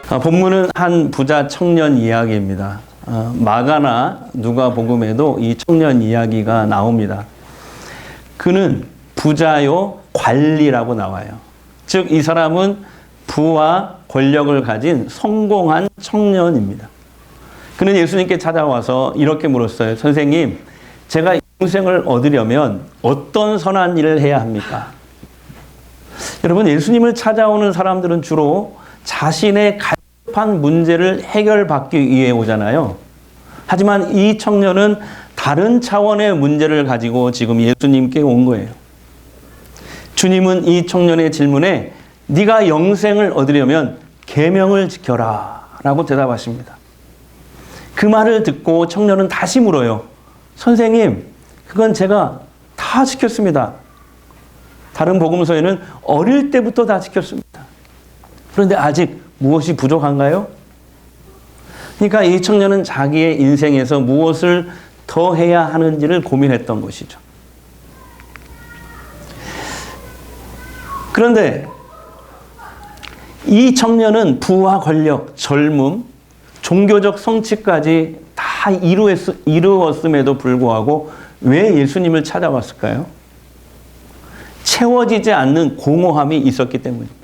본문은 한 부자 청년 이야기입니다. 마가나 누가복음에도 이 청년 이야기가 나옵니다. 그는 부자요 관리라고 나와요. 즉 이 사람은 부와 권력을 가진 성공한 청년입니다. 그는 예수님께 찾아와서 이렇게 물었어요. 선생님, 제가 영생을 얻으려면 어떤 선한 일을 해야 합니까? 여러분, 예수님을 찾아오는 사람들은 주로 자신의 갈급한 문제를 해결받기 위해 오잖아요. 하지만 이 청년은 다른 차원의 문제를 가지고 지금 예수님께 온 거예요. 주님은 이 청년의 질문에 네가 영생을 얻으려면 계명을 지켜라 라고 대답하십니다. 그 말을 듣고 청년은 다시 물어요. 선생님, 그건 제가 다 지켰습니다. 다른 복음서에는 어릴 때부터 다 지켰습니다. 그런데 아직 무엇이 부족한가요? 그러니까 이 청년은 자기의 인생에서 무엇을 더 해야 하는지를 고민했던 것이죠. 그런데 이 청년은 부와 권력, 젊음, 종교적 성취까지 다 이루었음에도 불구하고 왜 예수님을 찾아왔을까요? 채워지지 않는 공허함이 있었기 때문입니다.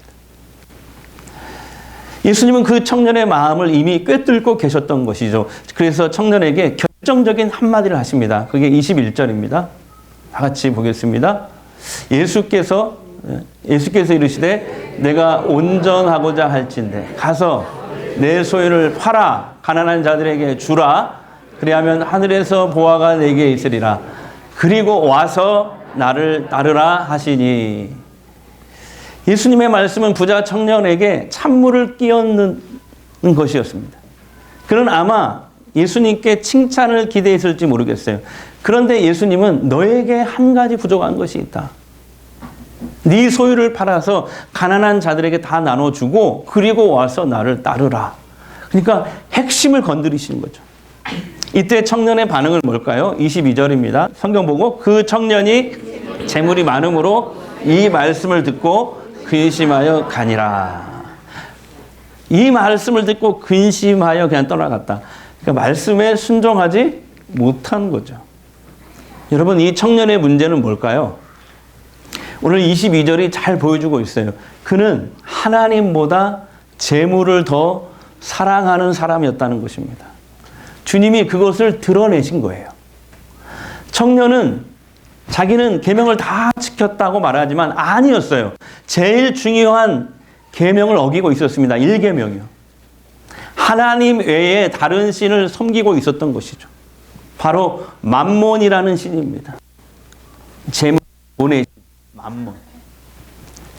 예수님은 그 청년의 마음을 이미 꿰뚫고 계셨던 것이죠. 그래서 청년에게 결정적인 한마디를 하십니다. 그게 21절입니다. 다 같이 보겠습니다. 예수께서 이르시되 내가 온전하고자 할진대 가서 내 소유를 팔아 가난한 자들에게 주라. 그리하면 하늘에서 보화가 내게 있으리라. 그리고 와서 나를 따르라 하시니. 예수님의 말씀은 부자 청년에게 찬물을 끼얹는 것이었습니다. 그는 아마 예수님께 칭찬을 기대했을지 모르겠어요. 그런데 예수님은 너에게 한 가지 부족한 것이 있다. 네 소유를 팔아서 가난한 자들에게 다 나눠주고 그리고 와서 나를 따르라. 그러니까 핵심을 건드리시는 거죠. 이때 청년의 반응은 뭘까요? 22절입니다. 성경 보고 그 청년이 재물이 많음으로 이 말씀을 듣고 근심하여 가니라. 이 말씀을 듣고 근심하여 그냥 떠나갔다. 그러니까 말씀에 순종하지 못한 거죠. 여러분, 이 청년의 문제는 뭘까요? 오늘 22절이 잘 보여주고 있어요. 그는 하나님보다 재물을 더 사랑하는 사람이었다는 것입니다. 주님이 그것을 드러내신 거예요. 청년은 자기는 계명을 다 지켰다고 말하지만 아니었어요. 제일 중요한 계명을 어기고 있었습니다. 1계명이요. 하나님 외에 다른 신을 섬기고 있었던 것이죠. 바로 맘몬이라는 신입니다. 재물, 돈의 맘몬.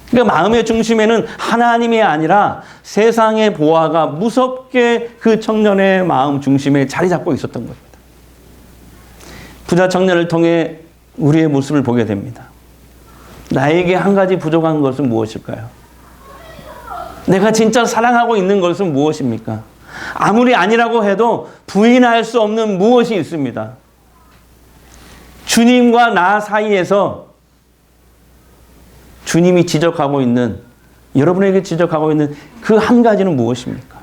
그러니까 마음의 중심에는 하나님이 아니라 세상의 보화가 무섭게 그 청년의 마음 중심에 자리 잡고 있었던 겁니다. 부자 청년을 통해 우리의 모습을 보게 됩니다. 나에게 한 가지 부족한 것은 무엇일까요? 내가 진짜 사랑하고 있는 것은 무엇입니까? 아무리 아니라고 해도 부인할 수 없는 무엇이 있습니다. 주님과 나 사이에서 주님이 지적하고 있는, 여러분에게 지적하고 있는 그 한 가지는 무엇입니까?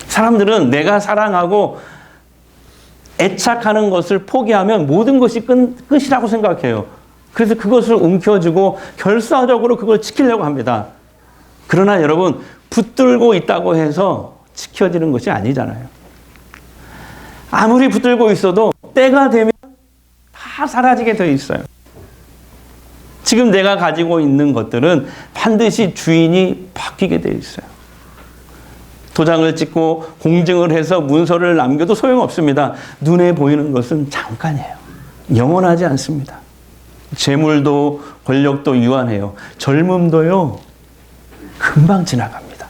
사람들은 내가 사랑하고 애착하는 것을 포기하면 모든 것이 끝이라고 생각해요. 그래서 그것을 움켜쥐고 결사적으로 그걸 지키려고 합니다. 그러나 여러분, 붙들고 있다고 해서 지켜지는 것이 아니잖아요. 아무리 붙들고 있어도 때가 되면 다 사라지게 되어 있어요. 지금 내가 가지고 있는 것들은 반드시 주인이 바뀌게 되어 있어요. 도장을 찍고 공증을 해서 문서를 남겨도 소용없습니다. 눈에 보이는 것은 잠깐이에요. 영원하지 않습니다. 재물도 권력도 유한해요. 젊음도요, 금방 지나갑니다.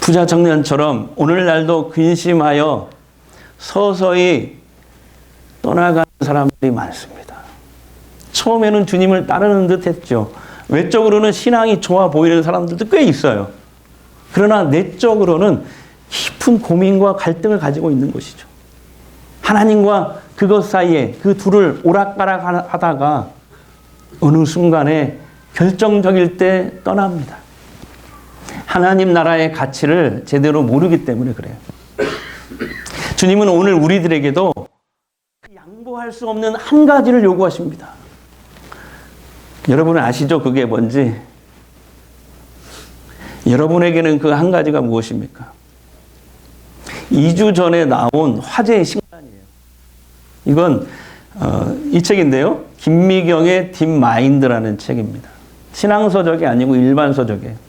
부자 청년처럼 오늘날도 근심하여 서서히 떠나가는 사람들이 많습니다. 처음에는 주님을 따르는 듯 했죠. 외적으로는 신앙이 좋아 보이는 사람들도 꽤 있어요. 그러나 내적으로는 깊은 고민과 갈등을 가지고 있는 것이죠. 하나님과 그것 사이에 그 둘을 오락가락 하다가 어느 순간에 결정적일 때 떠납니다. 하나님 나라의 가치를 제대로 모르기 때문에 그래요. 주님은 오늘 우리들에게도 양보할 수 없는 한 가지를 요구하십니다. 여러분은 아시죠? 그게 뭔지? 여러분에게는 그 한 가지가 무엇입니까? 2주 전에 나온 화제의 신간이에요. 이건 이 책인데요. 김미경의 딥마인드라는 책입니다. 신앙서적이 아니고 일반 서적이에요.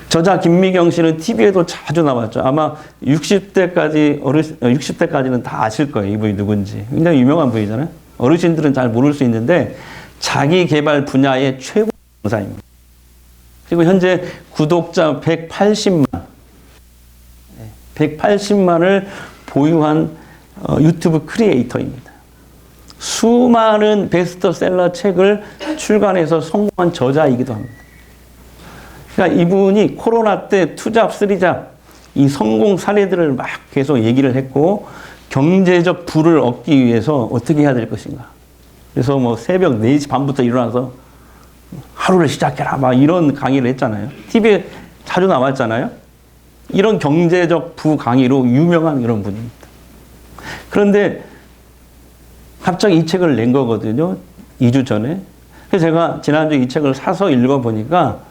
저자 김미경 씨는 TV에도 자주 나왔죠. 아마 60대까지는 다 아실 거예요. 이분이 누군지. 굉장히 유명한 분이잖아요. 어르신들은 잘 모를 수 있는데 자기 개발 분야의 최고 강사입니다. 그리고 현재 구독자 180만을 보유한 유튜브 크리에이터입니다. 수많은 베스트셀러 책을 출간해서 성공한 저자이기도 합니다. 그러니까 이분이 코로나 때 투잡, 쓰리잡 이 성공 사례들을 막 계속 얘기를 했고 경제적 부를 얻기 위해서 어떻게 해야 될 것인가. 그래서 뭐 새벽 4시 반부터 일어나서 하루를 시작해라 막 이런 강의를 했잖아요. TV에 자주 나왔잖아요. 이런 경제적 부 강의로 유명한 이런 분입니다. 그런데 갑자기 이 책을 낸 거거든요. 2주 전에. 그래서 제가 지난주 이 책을 사서 읽어보니까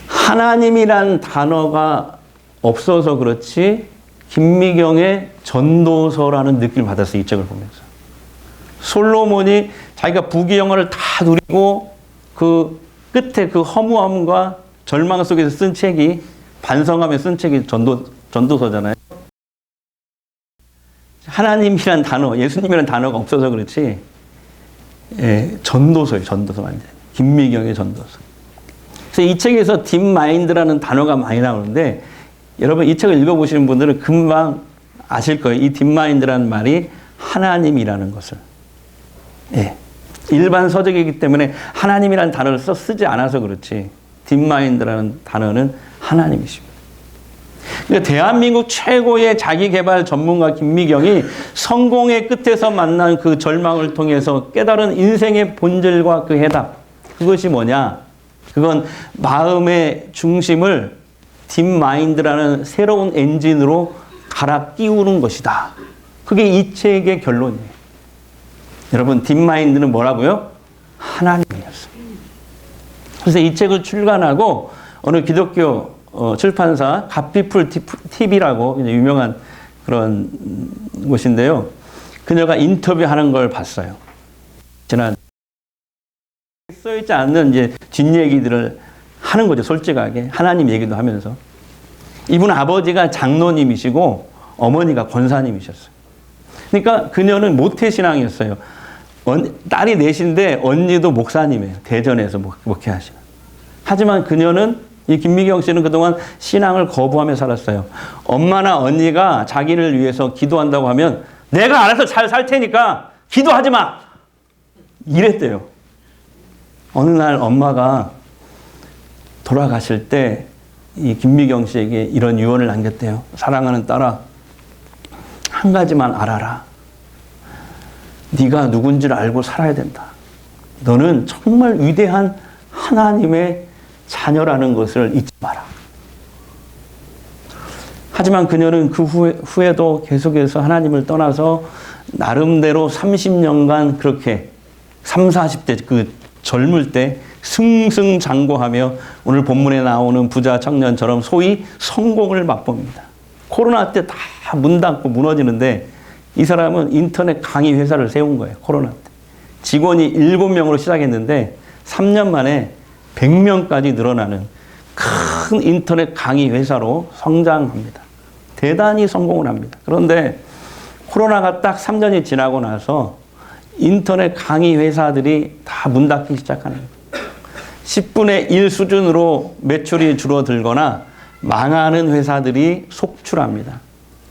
하나님이란 단어가 없어서 그렇지 김미경의 전도서라는 느낌을 받았어요. 이 책을 보면서. 솔로몬이 자기가 부귀영화를 다 누리고 그 끝에 그 허무함과 절망 속에서 쓴 책이 반성하며 쓴 책이 전도서잖아요. 하나님이란 단어, 예수님이란 단어가 없어서 그렇지 전도서예요. 전도서 완전. 김미경의 전도서. 그래서 이 책에서 딥마인드라는 단어가 많이 나오는데 여러분 이 책을 읽어보시는 분들은 금방 아실 거예요. 이 딥마인드라는 말이 하나님이라는 것을. 예. 일반 서적이기 때문에 하나님이라는 단어를 쓰지 않아서 그렇지 딥마인드라는 단어는 하나님이십니다. 그러니까 대한민국 최고의 자기개발 전문가 김미경이 성공의 끝에서 만난 그 절망을 통해서 깨달은 인생의 본질과 그 해답 그것이 뭐냐? 그건 마음의 중심을 딥마인드라는 새로운 엔진으로 갈아 끼우는 것이다. 그게 이 책의 결론이에요. 여러분 딥마인드는 뭐라고요? 하나님이었어요. 그래서 이 책을 출간하고 어느 기독교 출판사 갓피플 TV라고 유명한 그런 곳인데요. 그녀가 인터뷰하는 걸 봤어요. 지난 써있지 않는 이제 뒷얘기들을 하는 거죠. 솔직하게 하나님 얘기도 하면서 이분 아버지가 장로님이시고 어머니가 권사님이셨어요. 그러니까 그녀는 모태신앙이었어요. 딸이 넷인데 언니도 목사님이에요. 대전에서 목회하시는. 하지만 그녀는 이 김미경 씨는 그동안 신앙을 거부하며 살았어요. 엄마나 언니가 자기를 위해서 기도한다고 하면 내가 알아서 잘 살 테니까 기도하지 마! 이랬대요. 어느 날 엄마가 돌아가실 때 이 김미경 씨에게 이런 유언을 남겼대요. 사랑하는 딸아, 한 가지만 알아라. 네가 누군지를 알고 살아야 된다. 너는 정말 위대한 하나님의 자녀라는 것을 잊지 마라. 하지만 그녀는 그 후에도 계속해서 하나님을 떠나서 나름대로 30년간 그렇게 30, 40대 그 젊을 때 승승장구하며 오늘 본문에 나오는 부자 청년처럼 소위 성공을 맛봅니다. 코로나 때 다 문 닫고 무너지는데 이 사람은 인터넷 강의 회사를 세운 거예요. 코로나 때. 직원이 7명으로 시작했는데 3년 만에 100명까지 늘어나는 큰 인터넷 강의 회사로 성장합니다. 대단히 성공을 합니다. 그런데 코로나가 딱 3년이 지나고 나서 인터넷 강의 회사들이 다 문 닫기 시작하는 거예요. 10분의 1 수준으로 매출이 줄어들거나 망하는 회사들이 속출합니다.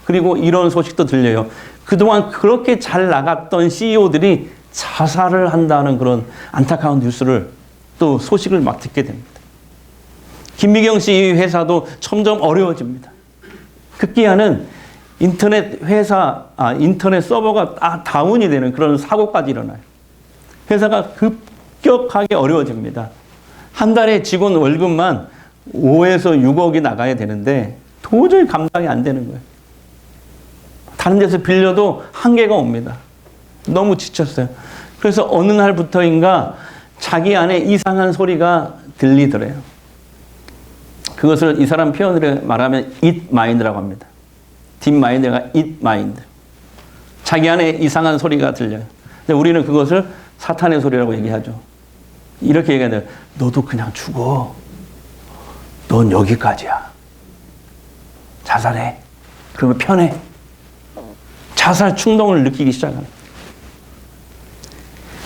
그리고 이런 소식도 들려요. 그동안 그렇게 잘 나갔던 CEO들이 자살을 한다는 그런 안타까운 뉴스를 또 소식을 막 듣게 됩니다. 김미경 씨 회사도 점점 어려워집니다. 급기야는 인터넷 서버가 다운이 되는 그런 사고까지 일어나요. 회사가 급격하게 어려워집니다. 한 달에 직원 월급만 5에서 6억이 나가야 되는데 도저히 감당이 안 되는 거예요. 다른 데서 빌려도 한계가 옵니다. 너무 지쳤어요. 그래서 어느 날부터인가 자기 안에 이상한 소리가 들리더래요. 그것을 이 사람 표현으로 말하면 it mind라고 합니다. deep mind가 it mind. 자기 안에 이상한 소리가 들려요. 근데 우리는 그것을 사탄의 소리라고 얘기하죠. 이렇게 얘기해야 돼요. 너도 그냥 죽어. 넌 여기까지야. 자살해. 그러면 편해. 자살 충동을 느끼기 시작하는.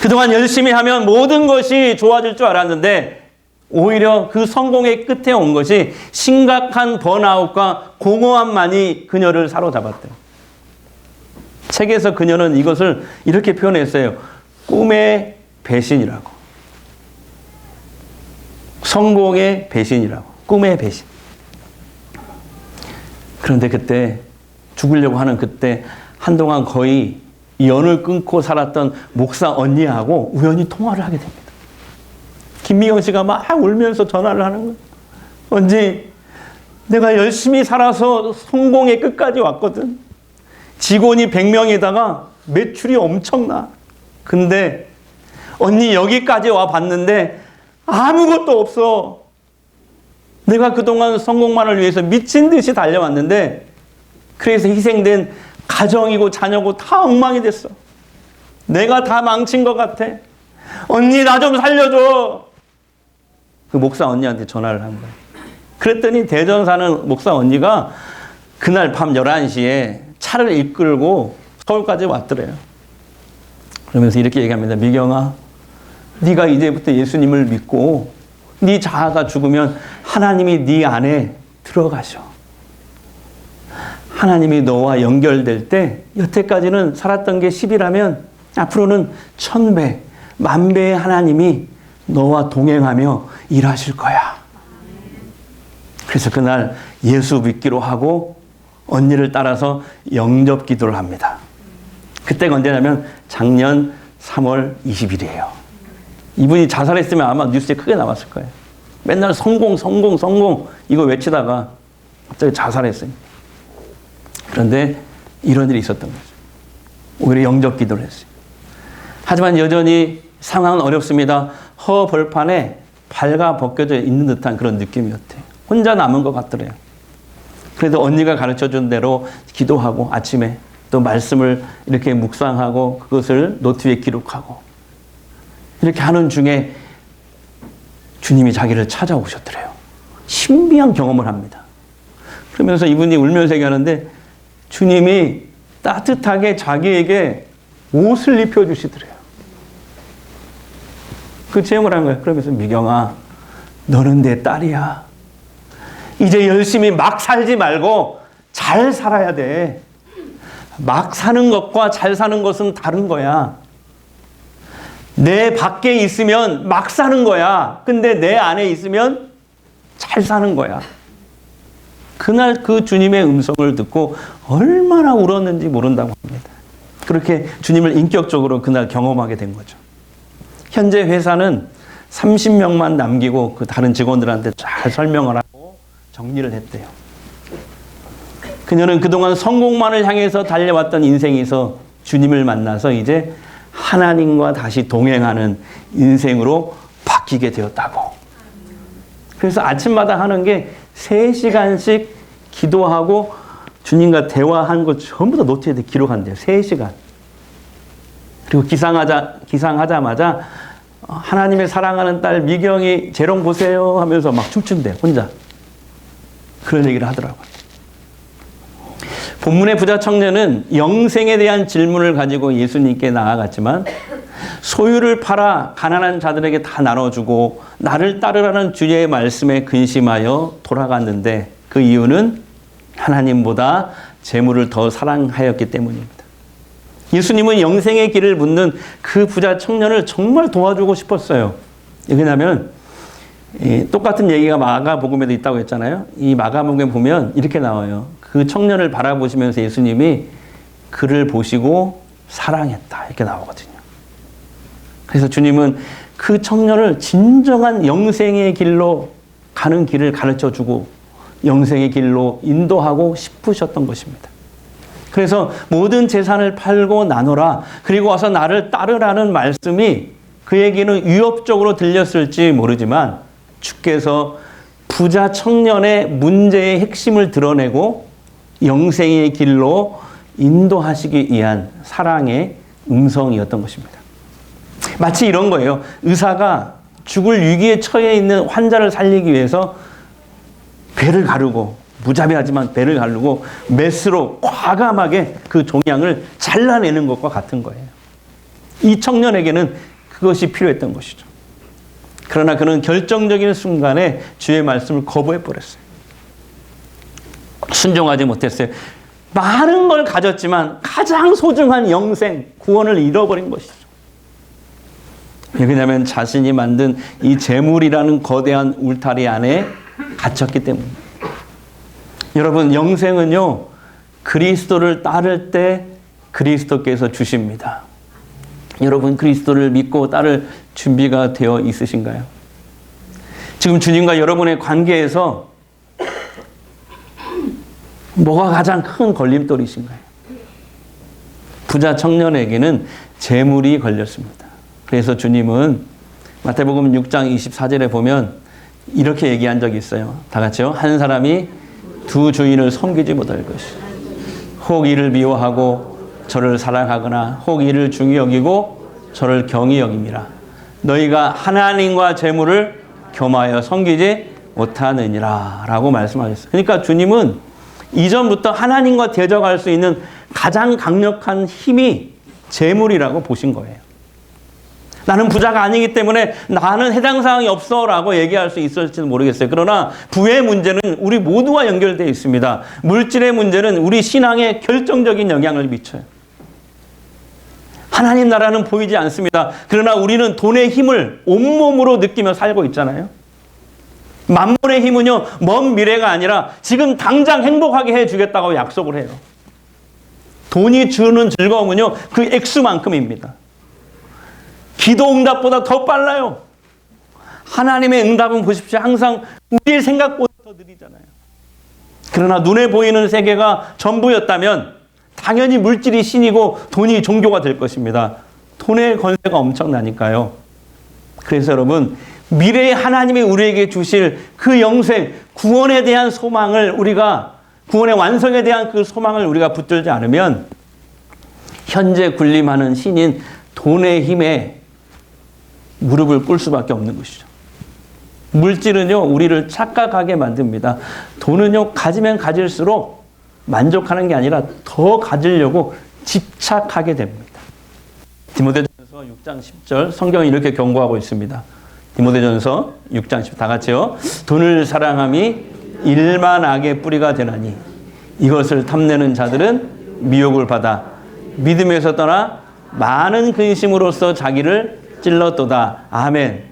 그동안 열심히 하면 모든 것이 좋아질 줄 알았는데 오히려 그 성공의 끝에 온 것이 심각한 번아웃과 공허함만이 그녀를 사로잡았대요. 책에서 그녀는 이것을 이렇게 표현했어요. 꿈의 배신이라고. 성공의 배신이라고. 꿈의 배신. 그런데 그때 죽으려고 하는 그때 한동안 거의 연을 끊고 살았던 목사 언니하고 우연히 통화를 하게 됩니다. 김미경 씨가 막 울면서 전화를 하는 거예요. 언니, 내가 열심히 살아서 성공의 끝까지 왔거든. 직원이 100명에다가 매출이 엄청나. 근데 언니 여기까지 와 봤는데 아무것도 없어. 내가 그동안 성공만을 위해서 미친 듯이 달려왔는데 그래서 희생된 가정이고 자녀고 다 엉망이 됐어. 내가 다 망친 것 같아. 언니 나 좀 살려줘. 그 목사 언니한테 전화를 한 거예요. 그랬더니 대전 사는 목사 언니가 그날 밤 11시에 차를 이끌고 서울까지 왔더래요. 그러면서 이렇게 얘기합니다. 미경아, 네가 이제부터 예수님을 믿고 네 자아가 죽으면 하나님이 네 안에 들어가셔. 하나님이 너와 연결될 때 여태까지는 살았던 게 10이라면 앞으로는 1000배, 10,000배의 하나님이 너와 동행하며 일하실 거야. 그래서 그날 예수 믿기로 하고 언니를 따라서 영접 기도를 합니다. 그때가 언제냐면 작년 3월 20일이에요. 이분이 자살했으면 아마 뉴스에 크게 나왔을 거예요. 맨날 성공, 성공, 성공 이거 외치다가 갑자기 자살했어요. 그런데 이런 일이 있었던 거죠. 오히려 영접 기도를 했어요. 하지만 여전히 상황은 어렵습니다. 허벌판에 발가 벗겨져 있는 듯한 그런 느낌이었대요. 혼자 남은 것 같더래요. 그래도 언니가 가르쳐준 대로 기도하고 아침에 또 말씀을 이렇게 묵상하고 그것을 노트에 기록하고 이렇게 하는 중에 주님이 자기를 찾아오셨더래요. 신비한 경험을 합니다. 그러면서 이분이 울면서 얘기하는데 주님이 따뜻하게 자기에게 옷을 입혀주시더래요. 그 체험을 한 거예요. 그러면서 미경아, 너는 내 딸이야. 이제 열심히 막 살지 말고 잘 살아야 돼. 막 사는 것과 잘 사는 것은 다른 거야. 내 밖에 있으면 막 사는 거야. 근데 내 안에 있으면 잘 사는 거야. 그날 그 주님의 음성을 듣고 얼마나 울었는지 모른다고 합니다. 그렇게 주님을 인격적으로 그날 경험하게 된 거죠. 현재 회사는 30명만 남기고 그 다른 직원들한테 잘 설명을 하고 정리를 했대요. 그녀는 그동안 성공만을 향해서 달려왔던 인생에서 주님을 만나서 이제 하나님과 다시 동행하는 인생으로 바뀌게 되었다고. 그래서 아침마다 하는 게 3시간씩 기도하고 주님과 대화한 거 전부 다 노트에 기록한대요. 3시간. 그리고 기상하자마자 하나님의 사랑하는 딸 미경이 재롱 보세요 하면서 막 춤춘대요. 혼자. 그런 얘기를 하더라고요. 본문의 부자 청년은 영생에 대한 질문을 가지고 예수님께 나아갔지만 소유를 팔아 가난한 자들에게 다 나눠주고 나를 따르라는 주의 말씀에 근심하여 돌아갔는데 그 이유는 하나님보다 재물을 더 사랑하였기 때문입니다. 예수님은 영생의 길을 묻는 그 부자 청년을 정말 도와주고 싶었어요. 왜냐하면 똑같은 얘기가 마가복음에도 있다고 했잖아요. 이 마가복음에 보면 이렇게 나와요. 그 청년을 바라보시면서 예수님이 그를 보시고 사랑했다. 이렇게 나오거든요. 그래서 주님은 그 청년을 진정한 영생의 길로 가는 길을 가르쳐주고 영생의 길로 인도하고 싶으셨던 것입니다. 그래서 모든 재산을 팔고 나눠라. 그리고 와서 나를 따르라는 말씀이 그에게는 위협적으로 들렸을지 모르지만 주께서 부자 청년의 문제의 핵심을 드러내고 영생의 길로 인도하시기 위한 사랑의 음성이었던 것입니다. 마치 이런 거예요. 의사가 죽을 위기에 처해 있는 환자를 살리기 위해서 배를 가르고 무자비하지만 배를 가르고 메스로 과감하게 그 종양을 잘라내는 것과 같은 거예요. 이 청년에게는 그것이 필요했던 것이죠. 그러나 그는 결정적인 순간에 주의 말씀을 거부해 버렸어요. 순종하지 못했어요. 많은 걸 가졌지만 가장 소중한 영생, 구원을 잃어버린 것이죠. 왜냐하면 자신이 만든 이 재물이라는 거대한 울타리 안에 갇혔기 때문입니다. 여러분, 영생은요, 그리스도를 따를 때 그리스도께서 주십니다. 여러분, 그리스도를 믿고 따를 준비가 되어 있으신가요? 지금 주님과 여러분의 관계에서 뭐가 가장 큰 걸림돌이신가요? 부자 청년에게는 재물이 걸렸습니다. 그래서 주님은 마태복음 6장 24절에 보면 이렇게 얘기한 적이 있어요. 다 같이요. 한 사람이 두 주인을 섬기지 못할 것이. 혹 이를 미워하고 저를 사랑하거나 혹 이를 중히 여기고 저를 경히 여김이라. 너희가 하나님과 재물을 겸하여 섬기지 못하느니라 라고 말씀하셨어요. 그러니까 주님은 이전부터 하나님과 대적할 수 있는 가장 강력한 힘이 재물이라고 보신 거예요. 나는 부자가 아니기 때문에 나는 해당 사항이 없어 라고 얘기할 수 있을지는 모르겠어요. 그러나 부의 문제는 우리 모두와 연결되어 있습니다. 물질의 문제는 우리 신앙에 결정적인 영향을 미쳐요. 하나님 나라는 보이지 않습니다. 그러나 우리는 돈의 힘을 온몸으로 느끼며 살고 있잖아요. 만물의 힘은요, 먼 미래가 아니라 지금 당장 행복하게 해주겠다고 약속을 해요. 돈이 주는 즐거움은요, 그 액수만큼입니다. 기도 응답보다 더 빨라요. 하나님의 응답은 보십시오. 항상 우리의 생각보다 더 느리잖아요. 그러나 눈에 보이는 세계가 전부였다면 당연히 물질이 신이고 돈이 종교가 될 것입니다. 돈의 권세가 엄청나니까요. 그래서 여러분, 미래에 하나님이 우리에게 주실 그 영생, 구원에 대한 소망을 우리가, 구원의 완성에 대한 그 소망을 우리가 붙들지 않으면 현재 군림하는 신인 돈의 힘에 무릎을 꿇을 수밖에 없는 것이죠. 물질은요, 우리를 착각하게 만듭니다. 돈은요, 가지면 가질수록 만족하는 게 아니라 더 가지려고 집착하게 됩니다. 디모데전서 6장 10절 성경이 이렇게 경고하고 있습니다. 디모데전서 6장 10절 다 같이요. 돈을 사랑함이 일만 악의 뿌리가 되나니 이것을 탐내는 자들은 미혹을 받아 믿음에서 떠나 많은 근심으로써 자기를 찔렀도다. 아멘.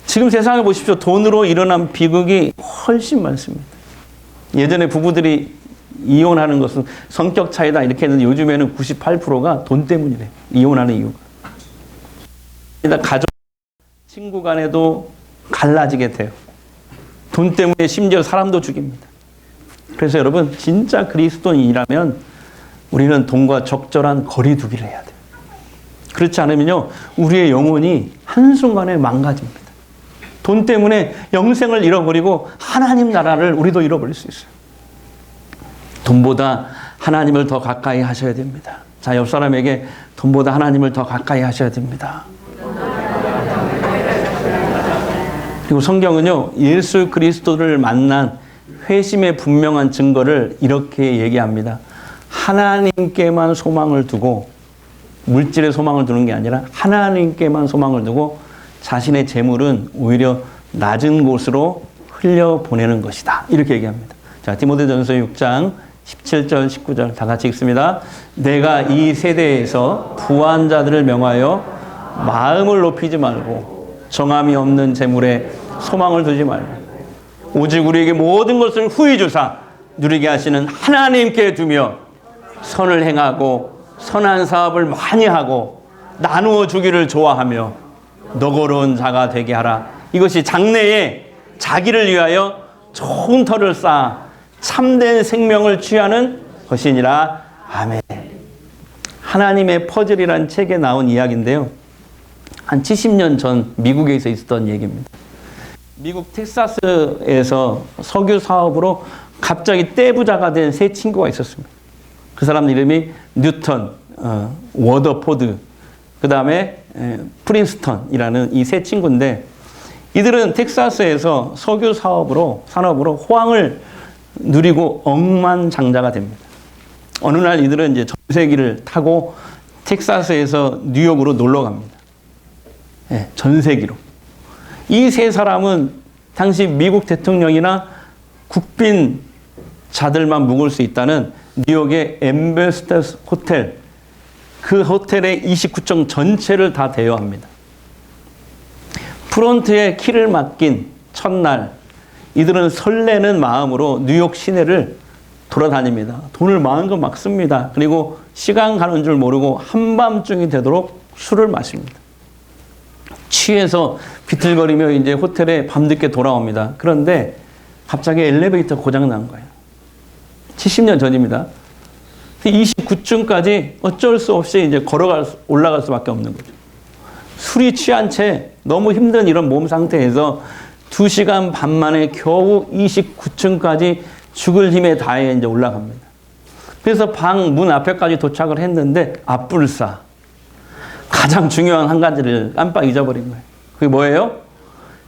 지금 세상에 보십시오. 돈으로 일어난 비극이 훨씬 많습니다. 예전에 부부들이 이혼하는 것은 성격 차이다 이렇게 했는데 요즘에는 98%가 돈 때문이래요. 이혼하는 이유가. 가족, 친구 간에도 갈라지게 돼요. 돈 때문에 심지어 사람도 죽입니다. 그래서 여러분, 진짜 그리스도인이라면 우리는 돈과 적절한 거리두기를 해야 돼요. 그렇지 않으면요, 우리의 영혼이 한순간에 망가집니다. 돈 때문에 영생을 잃어버리고 하나님 나라를 우리도 잃어버릴 수 있어요. 돈보다 하나님을 더 가까이 하셔야 됩니다. 자, 옆 사람에게 돈보다 하나님을 더 가까이 하셔야 됩니다. 그리고 성경은요, 예수 그리스도를 만난 회심의 분명한 증거를 이렇게 얘기합니다. 하나님께만 소망을 두고 물질에 소망을 두는 게 아니라 하나님께만 소망을 두고 자신의 재물은 오히려 낮은 곳으로 흘려보내는 것이다. 이렇게 얘기합니다. 자, 디모데전서 6장 17절 19절 다 같이 읽습니다. 내가 이 세대에서 부한 자들을 명하여 마음을 높이지 말고 정함이 없는 재물에 소망을 두지 말고 오직 우리에게 모든 것을 후히 주사 누리게 하시는 하나님께 두며 선을 행하고 선한 사업을 많이 하고 나누어 주기를 좋아하며 너거로운 자가 되게 하라. 이것이 장래에 자기를 위하여 좋은 터를 쌓아 참된 생명을 취하는 것이니라. 아멘. 하나님의 퍼즐이라는 책에 나온 이야기인데요. 한 70년 전 미국에서 있었던 얘기입니다. 미국 텍사스에서 석유 사업으로 갑자기 떼부자가 된 세 친구가 있었습니다. 그 사람 이름이 뉴턴, 워더포드, 그 다음에 프린스턴이라는 이 세 친구인데, 이들은 텍사스에서 석유 산업으로 호황을 누리고 억만장자가 됩니다. 어느 날 이들은 이제 전세기를 타고 텍사스에서 뉴욕으로 놀러 갑니다. 전세기로. 이 세 사람은 당시 미국 대통령이나 국빈자들만 묵을 수 있다는 뉴욕의 엠베스터 호텔, 그 호텔의 29층 전체를 다 대여합니다. 프론트에 키를 맡긴 첫날, 이들은 설레는 마음으로 뉴욕 시내를 돌아다닙니다. 돈을 마음껏 막 씁니다. 그리고 시간 가는 줄 모르고 한밤중이 되도록 술을 마십니다. 취해서 비틀거리며 이제 호텔에 밤늦게 돌아옵니다. 그런데 갑자기 엘리베이터 고장 난 거예요. 70년 전입니다. 29층까지 어쩔 수 없이 이제 올라갈 수밖에 없는 거죠. 술이 취한 채 너무 힘든 이런 몸 상태에서 2시간 반 만에 겨우 29층까지 죽을 힘에 다해 이제 올라갑니다. 그래서 방 문 앞에까지 도착을 했는데 앞불사. 가장 중요한 한 가지를 깜빡 잊어버린 거예요. 그게 뭐예요?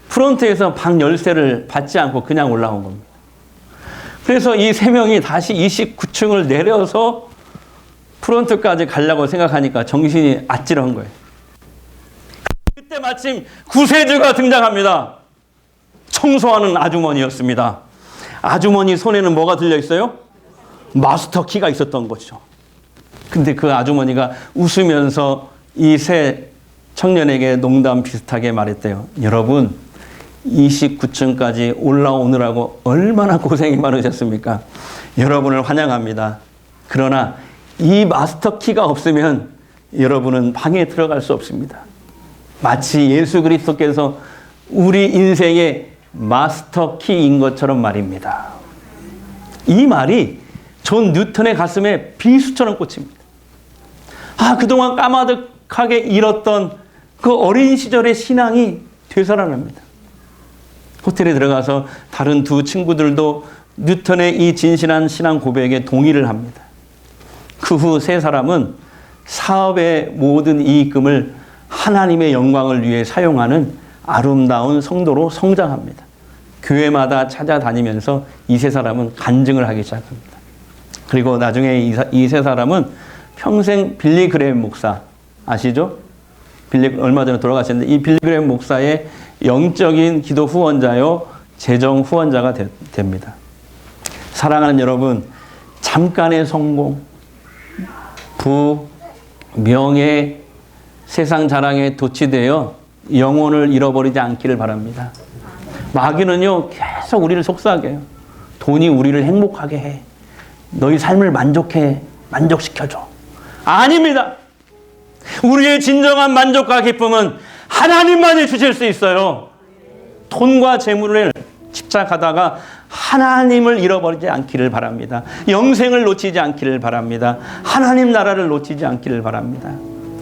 프론트에서 방 열쇠를 받지 않고 그냥 올라온 겁니다. 그래서 이 세 명이 다시 29층을 내려서 프론트까지 가려고 생각하니까 정신이 아찔한 거예요. 그때 마침 구세주가 등장합니다. 청소하는 아주머니였습니다. 아주머니 손에는 뭐가 들려 있어요? 마스터 키가 있었던 거죠. 근데 그 아주머니가 웃으면서 이 세 청년에게 농담 비슷하게 말했대요. 여러분, 29층까지 올라오느라고 얼마나 고생이 많으셨습니까? 여러분을 환영합니다. 그러나 이 마스터 키가 없으면 여러분은 방에 들어갈 수 없습니다. 마치 예수 그리스도께서 우리 인생의 마스터 키인 것처럼 말입니다. 이 말이 존 뉴턴의 가슴에 비수처럼 꽂힙니다. 그동안 까마득하게 잃었던 그 어린 시절의 신앙이 되살아납니다. 호텔에 들어가서 다른 두 친구들도 뉴턴의 이 진실한 신앙 고백에 동의를 합니다. 그 후 세 사람은 사업의 모든 이익금을 하나님의 영광을 위해 사용하는 아름다운 성도로 성장합니다. 교회마다 찾아다니면서 이 세 사람은 간증을 하기 시작합니다. 그리고 나중에 이 세 사람은 평생 빌리 그레임 목사 아시죠? 얼마 전에 돌아가셨는데 이 빌리 그레임 목사의 영적인 기도 후원자요 재정 후원자가 됩니다. 사랑하는 여러분, 잠깐의 성공, 부, 명예, 세상 자랑에 도취되어 영혼을 잃어버리지 않기를 바랍니다. 마귀는요 계속 우리를 속삭여요. 해요. 돈이 우리를 행복하게 해. 너희 삶을 만족시켜줘. 아닙니다. 우리의 진정한 만족과 기쁨은 하나님만이 주실 수 있어요. 돈과 재물을 집착하다가 하나님을 잃어버리지 않기를 바랍니다. 영생을 놓치지 않기를 바랍니다. 하나님 나라를 놓치지 않기를 바랍니다.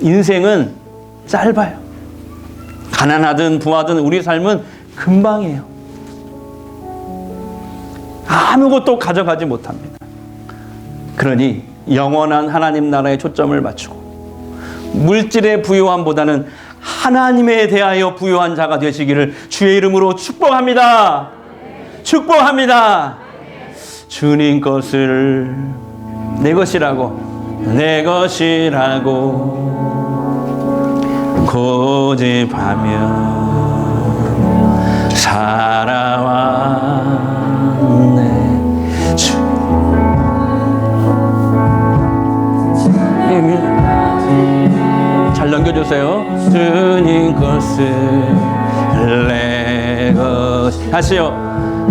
인생은 짧아요. 가난하든 부하든 우리 삶은 금방이에요. 아무것도 가져가지 못합니다. 그러니 영원한 하나님 나라에 초점을 맞추고 물질의 부유함보다는 하나님에 대하여 부유한 자가 되시기를 주의 이름으로 축복합니다. 축복합니다. 주님 것을 내 것이라고 고집하며 살아왔네. 잘 넘겨주세요. 주님 것을 내 것. 다시요.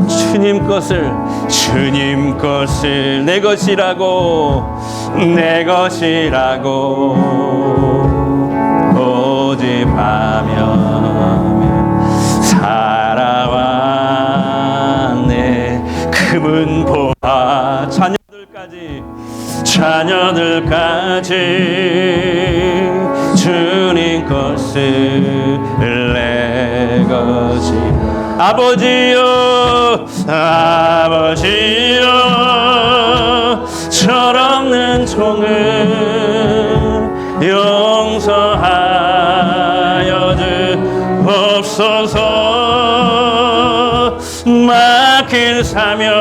주님 것을 내 것이라고 고집하며 살아왔네. 자녀들까지 주님 것을 내 것이 아버지여 아버지여 철없는 종을 용서하여 주옵소서. 막힌 사명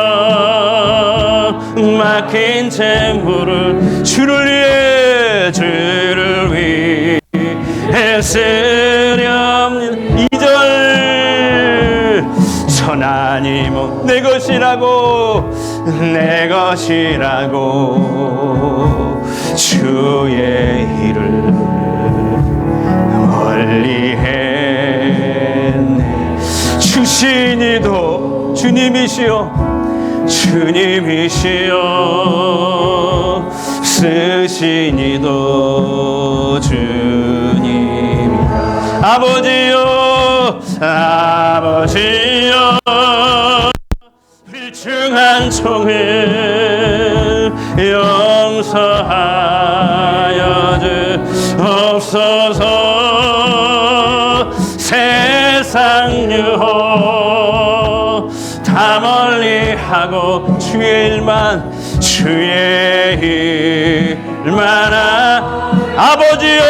막힌 재물을 주를 위해 쓰렵니다. 2절 선하님은 내 것이라고 주의 일을 멀리했네. 주신이도 주님이시여 쓰신이도 주님. 아버지여 불충한 종을 용서하여 주옵소서. 세상 유혹 다 멀리하고 주의 일만 아버지여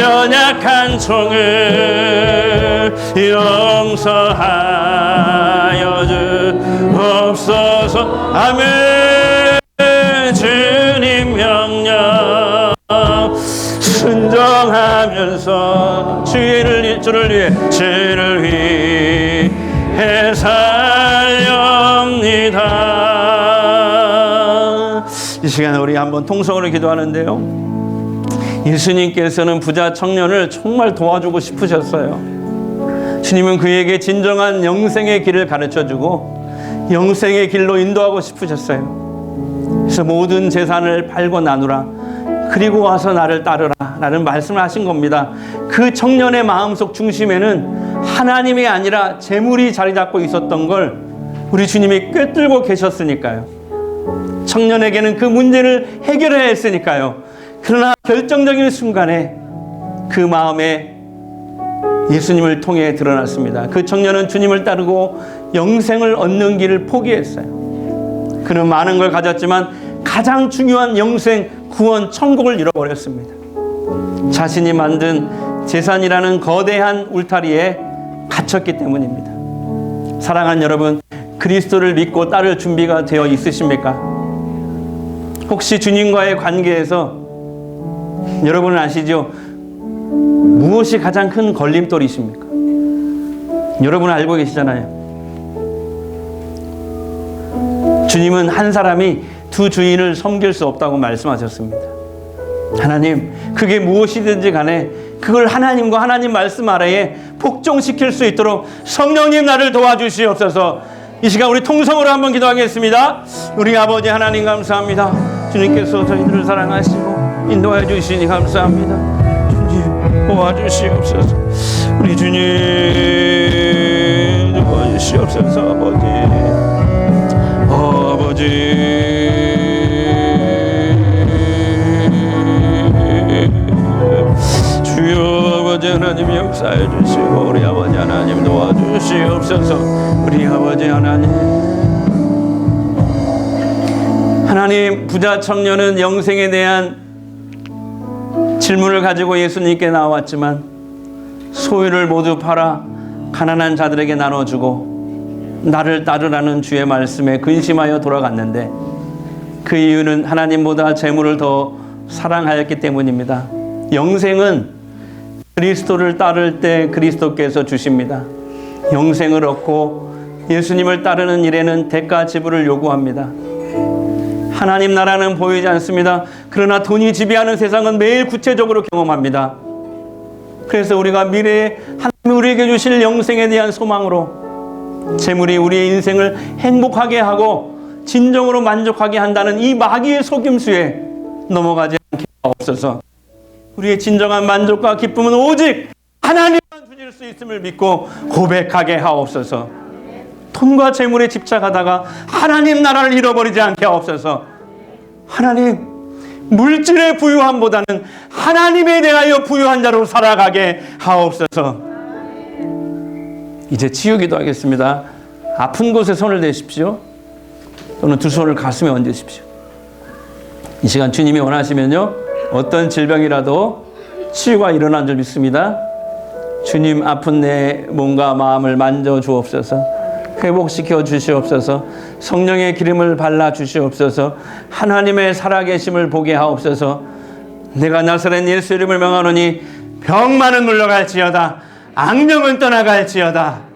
연약한 종을 용서하여 주옵소서. 아멘. 주님 명령 순종하면서 주를 위해 살렵니다. 이 시간에 우리 한번 통성으로 기도하는데요, 예수님께서는 부자 청년을 정말 도와주고 싶으셨어요. 주님은 그에게 진정한 영생의 길을 가르쳐주고 영생의 길로 인도하고 싶으셨어요. 그래서 모든 재산을 팔고 나누라, 그리고 와서 나를 따르라 라는 말씀을 하신 겁니다. 그 청년의 마음속 중심에는 하나님이 아니라 재물이 자리 잡고 있었던 걸 우리 주님이 꿰뚫고 계셨으니까요. 청년에게는 그 문제를 해결해야 했으니까요. 그러나 결정적인 순간에 그 마음에 예수님을 통해 드러났습니다. 그 청년은 주님을 따르고 영생을 얻는 길을 포기했어요. 그는 많은 걸 가졌지만 가장 중요한 영생, 구원, 천국을 잃어버렸습니다. 자신이 만든 재산이라는 거대한 울타리에 갇혔기 때문입니다. 사랑하는 여러분, 그리스도를 믿고 따를 준비가 되어 있으십니까? 혹시 주님과의 관계에서 여러분은 아시죠? 무엇이 가장 큰 걸림돌이십니까? 여러분은 알고 계시잖아요. 주님은 한 사람이 두 주인을 섬길 수 없다고 말씀하셨습니다. 하나님, 그게 무엇이든지 간에 그걸 하나님과 하나님 말씀 아래에 복종시킬 수 있도록 성령님 나를 도와주시옵소서. 이 시간 우리 통성으로 한번 기도하겠습니다. 우리 아버지 하나님 감사합니다. 주님께서 저희들을 사랑하시고 인도해 주시니 감사합니다. 주님 도와주시옵소서. 우리 주님 도와주시옵소서. 아버지 주여 아버지 하나님 역사해 주시고 우리 아버지 하나님 도와주시옵소서. 우리 아버지 하나님, 부자 청년은 영생에 대한 질문을 가지고 예수님께 나왔지만 소유를 모두 팔아 가난한 자들에게 나눠주고 나를 따르라는 주의 말씀에 근심하여 돌아갔는데 그 이유는 하나님보다 재물을 더 사랑하였기 때문입니다. 영생은 그리스도를 따를 때 그리스도께서 주십니다. 영생을 얻고 예수님을 따르는 일에는 대가 지불을 요구합니다. 하나님 나라는 보이지 않습니다. 그러나 돈이 지배하는 세상은 매일 구체적으로 경험합니다. 그래서 우리가 미래에 하나님이 우리에게 주실 영생에 대한 소망으로 재물이 우리의 인생을 행복하게 하고 진정으로 만족하게 한다는 이 마귀의 속임수에 넘어가지 않게 하옵소서. 우리의 진정한 만족과 기쁨은 오직 하나님만 주실 수 있음을 믿고 고백하게 하옵소서. 돈과 재물에 집착하다가 하나님 나라를 잃어버리지 않게 하옵소서. 하나님, 물질의 부유함보다는 하나님에 대하여 부유한 자로 살아가게 하옵소서. 이제 치유기도 하겠습니다. 아픈 곳에 손을 대십시오. 또는 두 손을 가슴에 얹으십시오. 이 시간 주님이 원하시면요, 어떤 질병이라도 치유가 일어난 줄 믿습니다. 주님, 아픈 내 몸과 마음을 만져 주옵소서. 회복시켜 주시옵소서. 성령의 기름을 발라 주시옵소서. 하나님의 살아계심을 보게 하옵소서. 내가 나사렛 예수 이름을 명하노니 병만은 물러갈지어다, 악령은 떠나갈지어다.